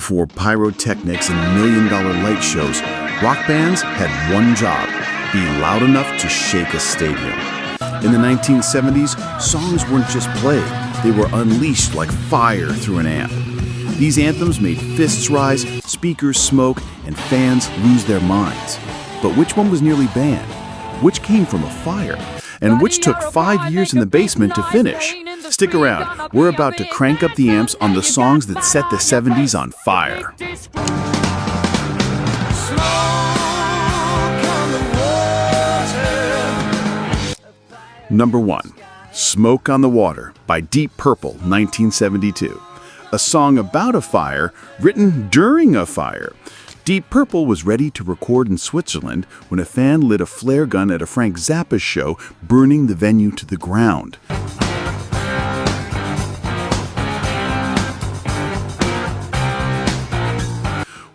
Before pyrotechnics and million-dollar light shows, rock bands had one job: be loud enough to shake a stadium. In the 1970s, songs weren't just played, they were unleashed like fire through an amp. These anthems made fists rise, speakers smoke, and fans lose their minds. But which one was nearly banned? Which came from a fire? And which took 5 years in the basement to finish? Stick around, we're about to crank up the amps on the songs that set the 70s on fire. Number 1, Smoke on the Water by Deep Purple, 1972. A song about a fire, written during a fire. Deep Purple was ready to record in Switzerland when a fan lit a flare gun at a Frank Zappa show, burning the venue to the ground.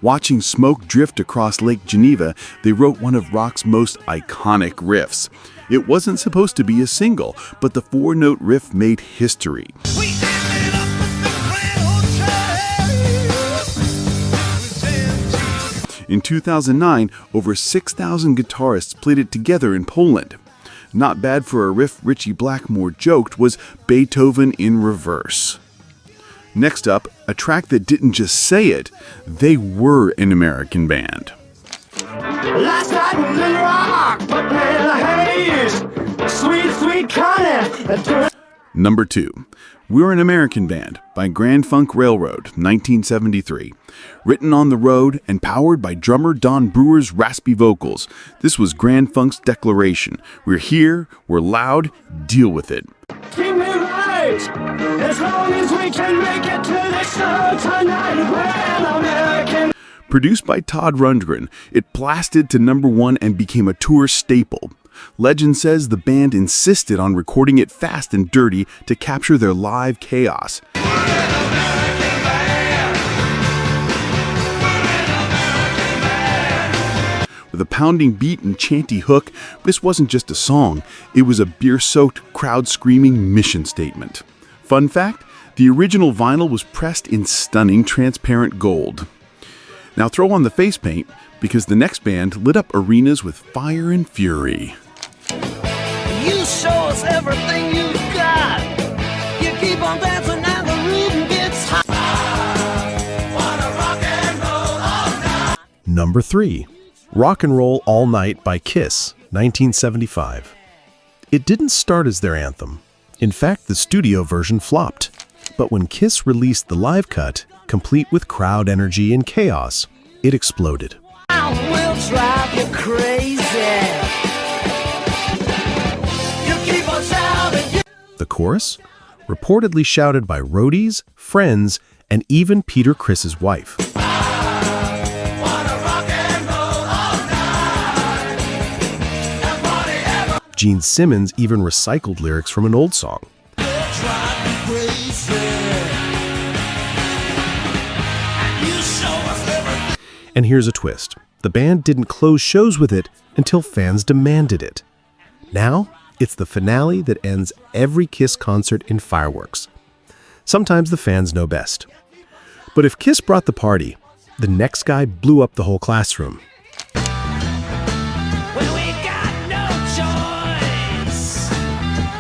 Watching smoke drift across Lake Geneva, they wrote one of rock's most iconic riffs. It wasn't supposed to be a single, but the 4-note riff made history. In 2009, over 6,000 guitarists played it together in Poland. Not bad for a riff Ritchie Blackmore joked was Beethoven in reverse. Next up, a track that didn't just say it, they were an American band. Last night was in rock, but man, haze, sweet, sweet Connie. Number 2, We're an American Band by Grand Funk Railroad, 1973. Written on the road and powered by drummer Don Brewer's raspy vocals, this was Grand Funk's declaration: we're here, we're loud, deal with it. Keep me right, as long as we can make it to the show tonight. We're an American. Produced by Todd Rundgren, it blasted to number 1 and became a tour staple. Legend says the band insisted on recording it fast and dirty to capture their live chaos. With a pounding beat and chanty hook, this wasn't just a song, it was a beer-soaked, crowd-screaming mission statement. Fun fact, the original vinyl was pressed in stunning transparent gold. Now throw on the face paint, because the next band lit up arenas with fire and fury. You show us everything you've got. You keep on dancing and the rhythm gets hot. Wanna rock and roll all night. Number 3, Rock and Roll All Night by Kiss, 1975. It didn't start as their anthem. In fact, the studio version flopped. But when Kiss released the live cut, complete with crowd energy and chaos, it exploded. I will drive you crazy. You keep on shouting. The chorus? Reportedly shouted by roadies, friends, and even Peter Criss's wife. Gene Simmons even recycled lyrics from an old song. And here's a twist. The band didn't close shows with it until fans demanded it. Now, it's the finale that ends every Kiss concert in fireworks. Sometimes the fans know best. But if Kiss brought the party, the next guy blew up the whole classroom. Well, we got no choice.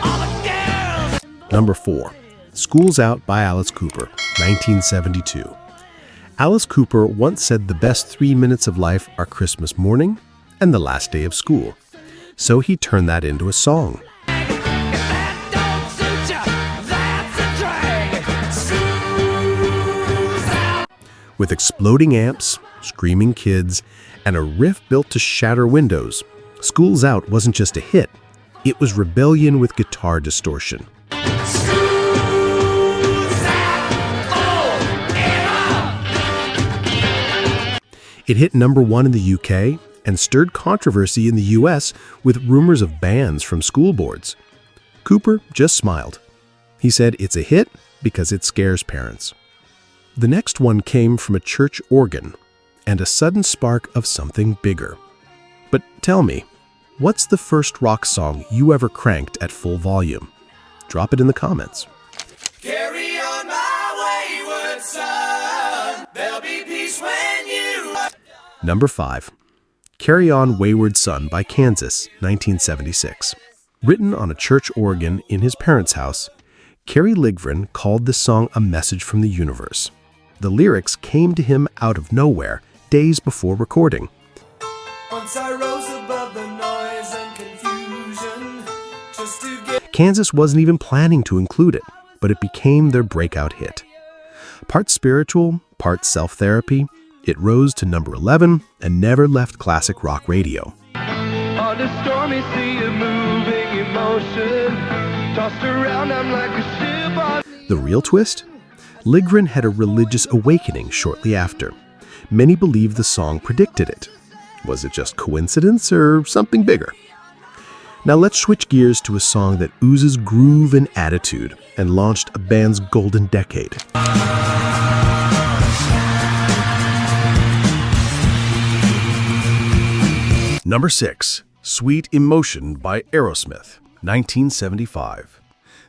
All the girls. Number 4, School's Out by Alice Cooper, 1972. Alice Cooper once said the best 3 minutes of life are Christmas morning and the last day of school. So he turned that into a song. With exploding amps, screaming kids, and a riff built to shatter windows, School's Out wasn't just a hit, it was rebellion with guitar distortion. It hit number 1 in the UK and stirred controversy in the US with rumors of bans from school boards. Cooper just smiled. He said it's a hit because it scares parents. The next one came from a church organ and a sudden spark of something bigger. But tell me, what's the first rock song you ever cranked at full volume? Drop it in the comments. Carry on my wayward son. There'll be Number 5. Carry On Wayward Son by Kansas, 1976. Written on a church organ in his parents' house, Kerry Livgren called this song a message from the universe. The lyrics came to him out of nowhere, days before recording. Once I rose above the noise and confusion, just to get Kansas wasn't even planning to include it, but it became their breakout hit. Part spiritual, part self-therapy, it rose to number 11 and never left classic rock radio. On a stormy sea of moving emotion, tossed around, I'm like a ship on. The real twist? Livgren had a religious awakening shortly after. Many believe the song predicted it. Was it just coincidence or something bigger? Now let's switch gears to a song that oozes groove and attitude and launched a band's golden decade. Number 6. Sweet Emotion by Aerosmith, 1975.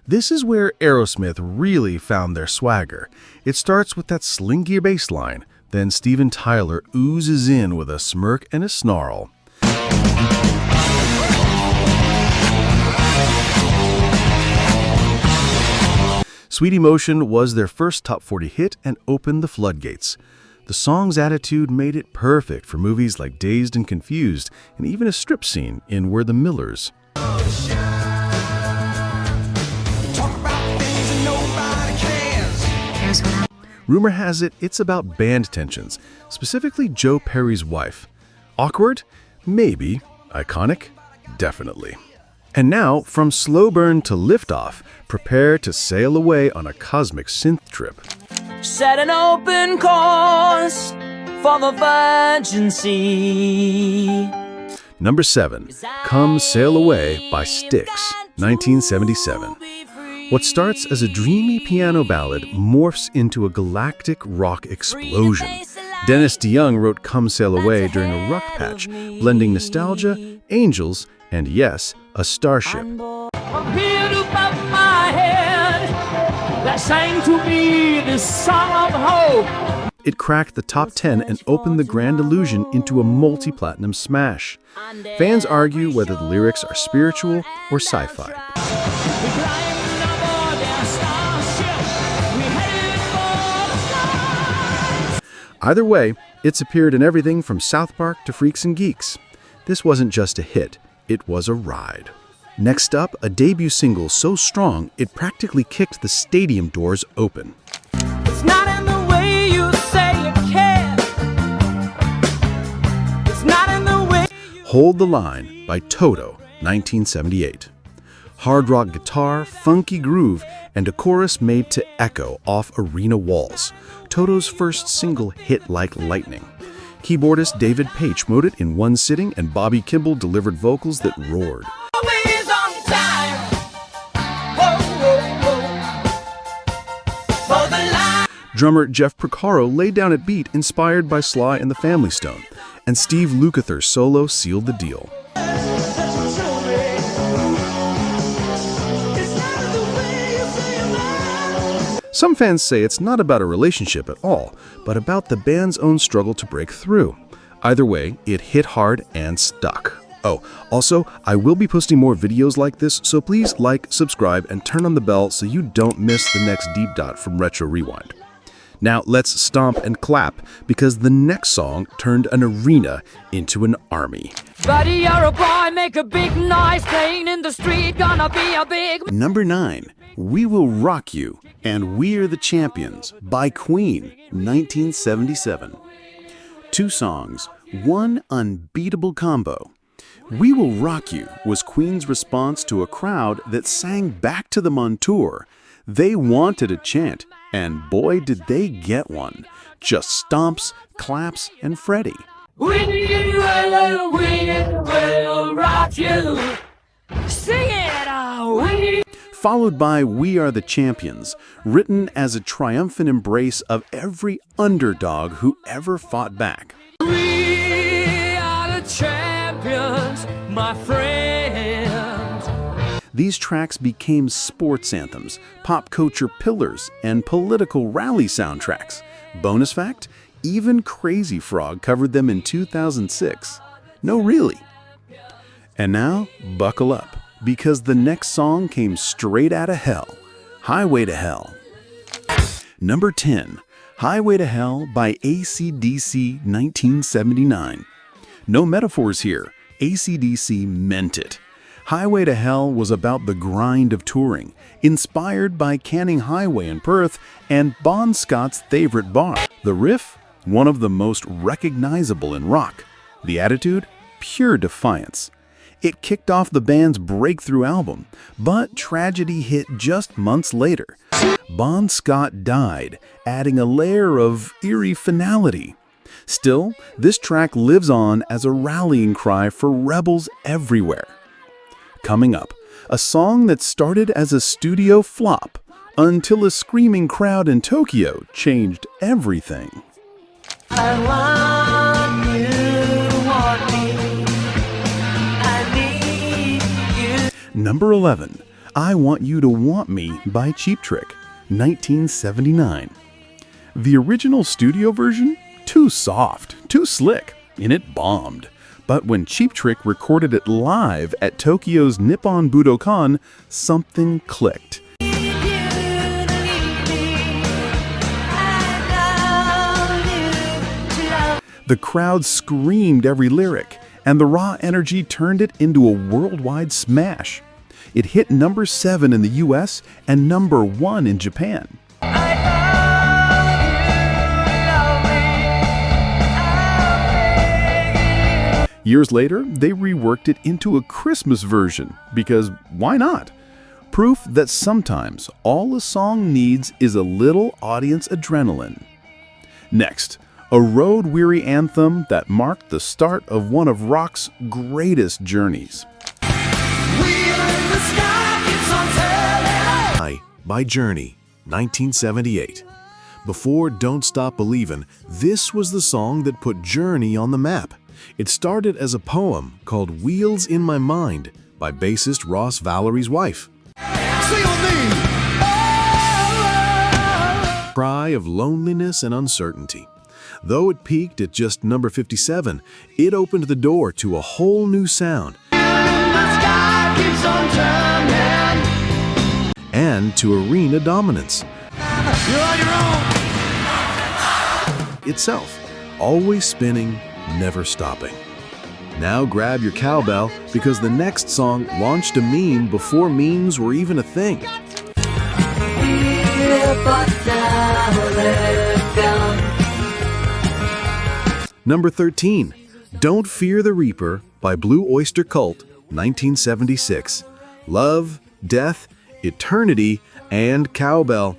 This is where Aerosmith really found their swagger. It starts with that slinky bass line, then Steven Tyler oozes in with a smirk and a snarl. Sweet Emotion was their first top 40 hit and opened the floodgates. The song's attitude made it perfect for movies like Dazed and Confused, and even a strip scene in We're the Millers. Rumor has it it's about band tensions, specifically Joe Perry's wife. Awkward? Maybe. Iconic? Definitely. And now, from slow burn to liftoff, prepare to sail away on a cosmic synth trip. set an open course for the virgin sea. Number 7, Come Sail Away by Styx, 1977. What starts as a dreamy piano ballad morphs into a galactic rock explosion. Dennis DeYoung wrote Come Sail Away during a ruck patch, blending nostalgia, angels, and yes, a starship. Appeared above my head that sang to me this song of hope. It cracked the top 10 and opened the Grand Illusion into a multi-platinum smash. Fans argue whether the lyrics are spiritual or sci-fi. Either way, it's appeared in everything from South Park to Freaks and Geeks. This wasn't just a hit, it was a ride. Next up, a debut single so strong it practically kicked the stadium doors open. It's not in the way you say you care. It's not in the way. Hold the Line by Toto, 1978. Hard rock guitar, funky groove, and a chorus made to echo off arena walls. Toto's first single hit like lightning. Keyboardist David Paich wrote it in one sitting, and Bobby Kimball delivered vocals that roared. Always on time. Whoa, whoa, whoa. For the line. Drummer Jeff Porcaro laid down a beat inspired by Sly and the Family Stone, and Steve Lukather's solo sealed the deal. Some fans say it's not about a relationship at all, but about the band's own struggle to break through. Either way, it hit hard and stuck. Oh, also, I will be posting more videos like this, so please like, subscribe, and turn on the bell so you don't miss the next Deep Dot from Retro Rewind. Now let's stomp and clap, because the next song turned an arena into an army. Buddy, you're a boy, make a big noise, playing in the street, gonna be a big. Number 9, We Will Rock You and We're the Champions by Queen, 1977. 2 songs, one unbeatable combo. We Will Rock You was Queen's response to a crowd that sang back to them on tour. They wanted a chant, and boy did they get one. Just stomps, claps, and Freddie. We will rock you. Sing it, we. Followed by We Are the Champions, written as a triumphant embrace of every underdog who ever fought back. We are the champions, my friends. These tracks became sports anthems, pop culture pillars, and political rally soundtracks. Bonus fact, Even Crazy Frog covered them in 2006. No, really. And now, buckle up, because the next song came straight out of hell. Highway to Hell. Number 10, Highway to Hell by AC/DC 1979. No metaphors here. AC/DC meant it. Highway to Hell was about the grind of touring, inspired by Canning Highway in Perth and Bon Scott's favorite bar. The riff, one of the most recognizable in rock. The attitude, pure defiance. It kicked off the band's breakthrough album, but tragedy hit just months later. Bon Scott died, adding a layer of eerie finality. Still, this track lives on as a rallying cry for rebels everywhere. Coming up, a song that started as a studio flop until a screaming crowd in Tokyo changed everything. I want you to want me. I need you. Number 11, I Want You to Want Me by Cheap Trick, 1979. The original studio version? Too soft, too slick, and it bombed. But when Cheap Trick recorded it live at Tokyo's Nippon Budokan, something clicked. The crowd screamed every lyric, and the raw energy turned it into a worldwide smash. It hit number 7 in the US and number 1 in Japan. Years later, they reworked it into a Christmas version, because why not? Proof that sometimes all a song needs is a little audience adrenaline. Next, a road-weary anthem that marked the start of one of rock's greatest journeys. By Journey, 1978. Before Don't Stop Believin', this was the song that put Journey on the map. It started as a poem called Wheels in My Mind by bassist Ross Valerie's wife. Cry of loneliness and uncertainty. Though it peaked at just number 57, it opened the door to a whole new sound. And to arena dominance. You're on your own. Itself, always spinning, never stopping. Now grab your cowbell, because the next song launched a meme before memes were even a thing. Number 13, Don't Fear the Reaper by Blue Oyster Cult, 1976. Love, death, eternity, and cowbell.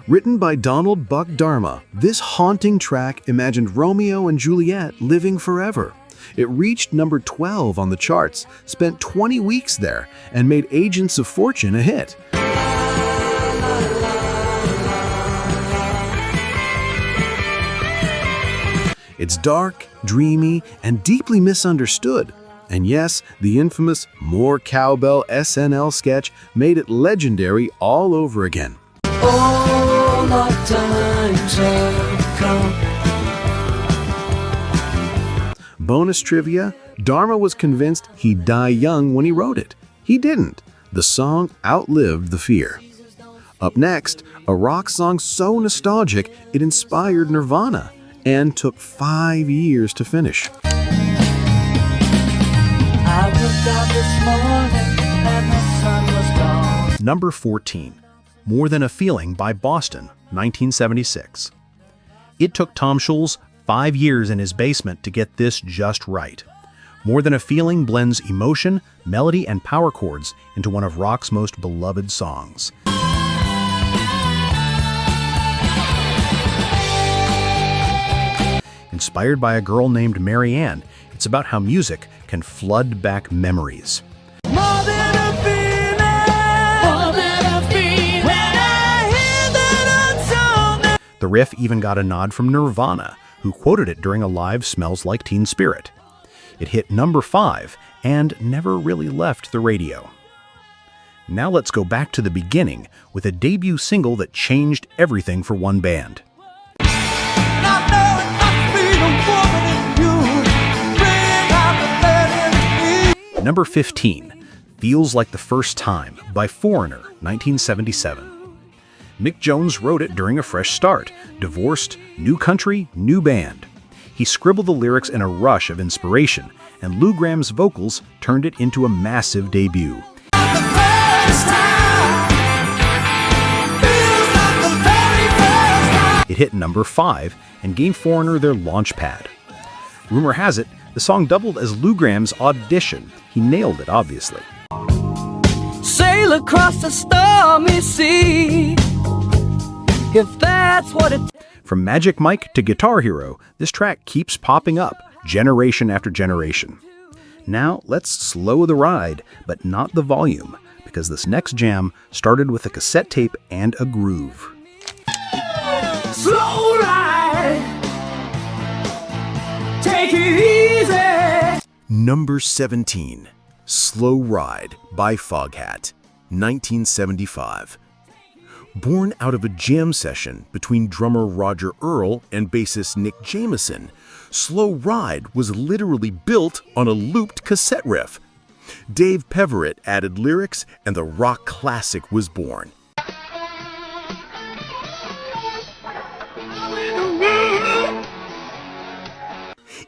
Written by Donald Buck Dharma, this haunting track imagined Romeo and Juliet living forever. It reached number 12 on the charts, spent 20 weeks there, and made Agents of Fortune a hit. It's dark, dreamy, and deeply misunderstood. And yes, the infamous More Cowbell SNL sketch made it legendary all over again. All our times have come. Bonus trivia, Dharma was convinced he'd die young when he wrote it. He didn't. The song outlived the fear. Up next, a rock song so nostalgic it inspired Nirvana and took 5 years to finish. I woke up this morning and the sun was gone. Number 14, More Than a Feeling by Boston, 1976. It took Tom Scholz 5 years in his basement to get this just right. More Than a Feeling blends emotion, melody, and power chords into one of rock's most beloved songs. Inspired by a girl named Mary Ann, it's about how music can flood back memories. More than a feeling. More than a feeling. When I hear that old song. The riff even got a nod from Nirvana, who quoted it during a live Smells Like Teen Spirit. It hit number 5 and never really left the radio. Now let's go back to the beginning with a debut single that changed everything for one band. Not knowing Number 15, Feels Like the First Time by Foreigner, 1977. Mick Jones wrote it during a fresh start, divorced, new country, new band. He scribbled the lyrics in a rush of inspiration, and Lou Gramm's vocals turned it into a massive debut. It hit number 5 and gave Foreigner their launch pad. Rumor has it, the song doubled as Lou Gramm's audition. He nailed it, obviously. Sail across the stormy sea, if that's what it From Magic Mike to Guitar Hero, this track keeps popping up, generation after generation. Now, let's slow the ride, but not the volume, because this next jam started with a cassette tape and a groove. Slow ride, take it easy. Number 17, Slow Ride by Foghat, 1975. Born out of a jam session between drummer Roger Earl and bassist Nick Jameson, Slow Ride was literally built on a looped cassette riff. Dave Peverett added lyrics, and the rock classic was born.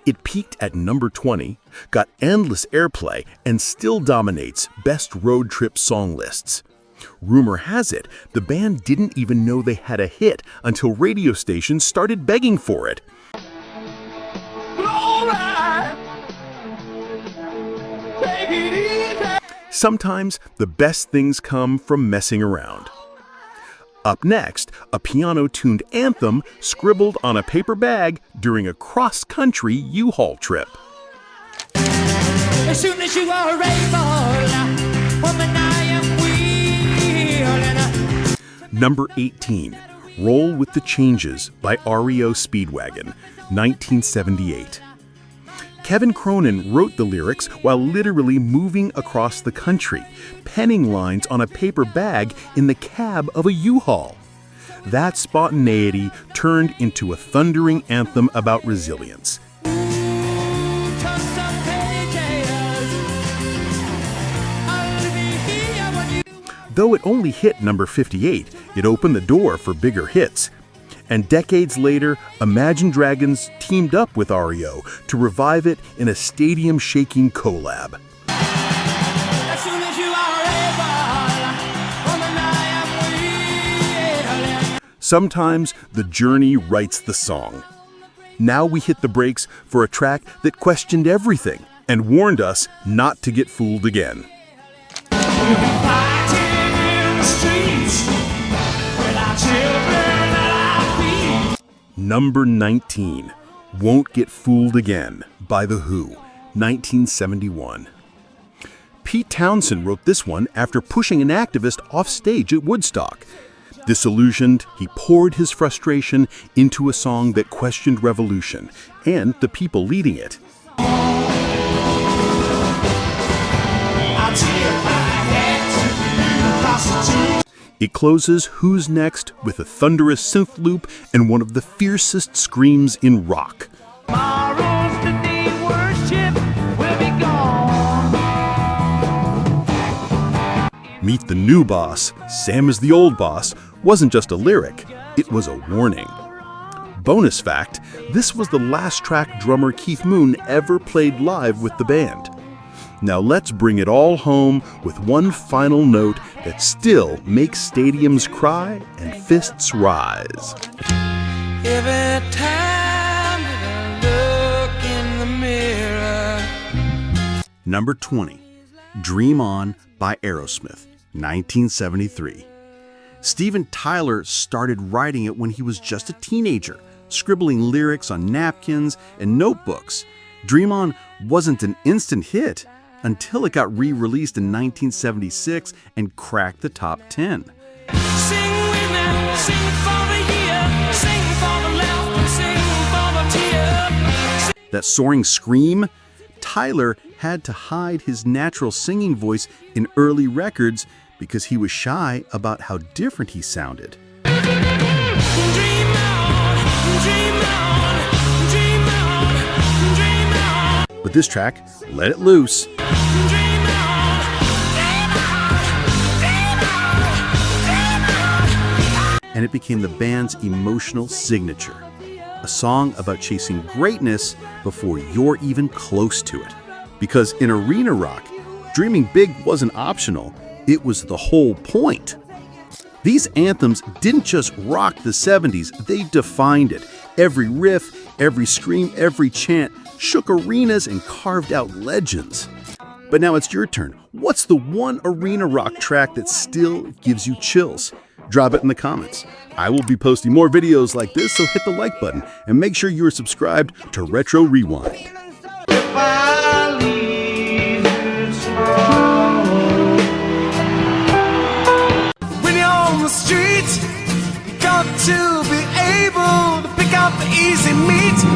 It peaked at number 20, got endless airplay, and still dominates best road trip song lists. Rumor has it, the band didn't even know they had a hit until radio stations started begging for it. Slow ride, take it easy. Sometimes the best things come from messing around. Up next, a piano-tuned anthem scribbled on a paper bag during a cross-country U-Haul trip. As soon as you are able, woman, I am willing. Number 18, Roll with the Changes by REO Speedwagon, 1978. Kevin Cronin wrote the lyrics while literally moving across the country, penning lines on a paper bag in the cab of a U-Haul. That spontaneity turned into a thundering anthem about resilience. Though it only hit number 58, it opened the door for bigger hits. And decades later, Imagine Dragons teamed up with REO to revive it in a stadium-shaking collab. As soon as you are able, woman, I am willing. Sometimes the journey writes the song. Now we hit the brakes for a track that questioned everything and warned us not to get fooled again. Fighting in the streets with our children at our feet. Number 19, Won't Get Fooled Again by The Who, 1971. Pete Townsend wrote this one after pushing an activist off stage at Woodstock. Disillusioned, he poured his frustration into a song that questioned revolution and the people leading it. I tip my hat to the prostitute. It closes Who's Next with a thunderous synth loop and one of the fiercest screams in rock. Tomorrow's the day worship will be gone. Meet the New Boss, Sam is the Old Boss wasn't just a lyric, it was a warning. Bonus fact, this was the last track drummer Keith Moon ever played live with the band. Now let's bring it all home with one final note that still makes stadiums cry and fists rise. Every time that I look in the mirror. Number 20, Dream On by Aerosmith, 1973. Steven Tyler started writing it when he was just a teenager, scribbling lyrics on napkins and notebooks. Dream On wasn't an instant hit until it got re-released in 1976 and cracked the top 10. Sing with me, sing for the year, sing for the laughter, sing for the tear. That soaring scream? Tyler had to hide his natural singing voice in early records because he was shy about how different he sounded. Dream on, dream on, dream on, dream on. But this track, Let It Loose, Dream and it became the band's emotional signature. A song about chasing greatness before you're even close to it. Because in arena rock, dreaming big wasn't optional, it was the whole point. These anthems didn't just rock the 70s, they defined it. Every riff, every scream, every chant shook arenas and carved out legends. But now it's your turn. What's the one arena rock track that still gives you chills? Drop it in the comments. I will be posting more videos like this, so hit the like button and make sure you are subscribed to Retro Rewind. When you're on the street, you got to be able to pick out the easy meat.